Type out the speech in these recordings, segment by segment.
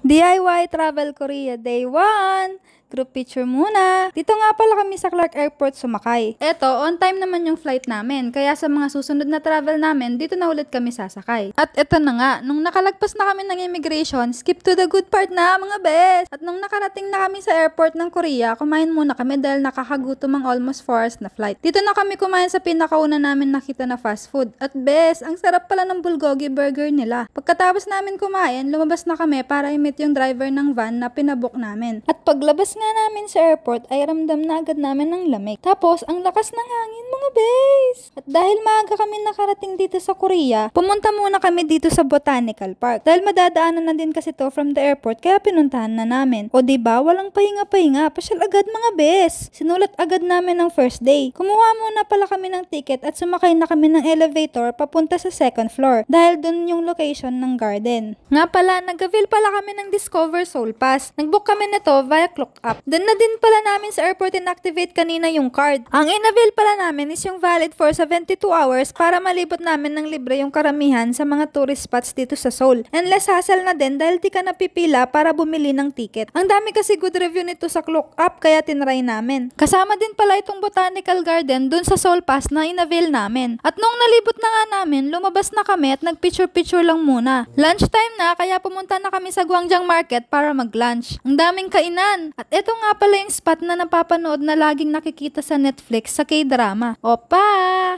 DIY Travel Korea Day 1! Group picture muna. Dito nga pala kami sa Clark Airport sumakay. Eto, on time naman yung flight namin. Kaya sa mga susunod na travel namin, dito na ulit kami sasakay. At eto na nga, nung nakalagpas na kami ng immigration, skip to the good part na mga best! At nung nakarating na kami sa airport ng Korea, kumain muna kami dahil nakakagutom ang almost 4 hours na flight. Dito na kami kumain sa pinakauna namin nakita na fast food. At best, ang sarap pala ng bulgogi burger nila. Pagkatapos namin kumain, lumabas na kami para i-meet yung driver ng van na pinabook namin. At paglabas nga namin sa airport ay ramdam na agad namin ng lamig. Tapos, ang lakas ng hangin mga bes! At dahil maaga kami nakarating dito sa Korea, pumunta muna kami dito sa Botanical Park. Dahil madadaanan na din kasi to from the airport, kaya pinuntahan na namin. O diba, walang pahinga-pahinga, pasyal agad mga bes! Sinulat agad namin ang first day. Kumuha muna pala kami ng ticket at sumakay na kami ng elevator papunta sa second floor. Dahil dun yung location ng garden. Nga pala, nag-avail pala kami ng Discover Soul Pass. Nag-book kami nito via Clock Up. Doon na din pala namin sa airport inactivate kanina yung card. Ang in-avail pala namin is yung valid for 72 hours para malibot namin ng libre yung karamihan sa mga tourist spots dito sa Seoul. And less hassle na din dahil di ka napipila para bumili ng ticket. Ang dami kasi good review nito sa Clock Up kaya tinry namin. Kasama din pala itong Botanical Garden dun sa Seoul Pass na in-avail namin. At nung nalibot na nga namin, lumabas na kami at nagpicture-picture lang muna. Lunchtime na kaya pumunta na kami sa Gwangjang Market para mag-lunch. Ang daming kainan. At ito nga pala yung spot na napapanood na laging nakikita sa Netflix sa K-drama. Opa!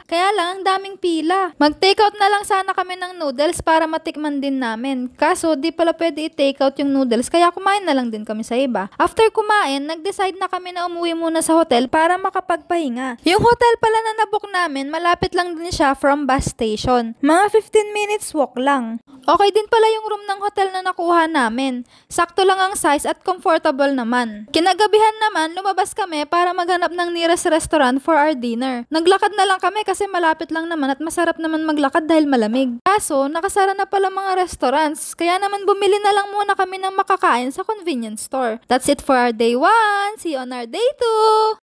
Kaya lang ang daming pila. Mag-takeout na lang sana kami ng noodles para matikman din namin. Kaso di pala pwede i-takeout yung noodles kaya kumain na lang din kami sa iba. After kumain, nag-decide na kami na umuwi muna sa hotel para makapagpahinga. Yung hotel pala na nabook namin, malapit lang din siya from bus station. Mga 15 minutes walk lang. Okay din pala yung room ng hotel na nakuha namin. Sakto lang ang size at comfortable naman. Kinagabihan naman, lumabas kami para maghanap ng nearest restaurant for our dinner. Naglakad na lang kami kasi malapit lang naman at masarap naman maglakad dahil malamig. Kaso, nakasara na pala mga restaurants, kaya naman bumili na lang muna kami ng makakain sa convenience store. That's it for our day 1. See you on our day 2!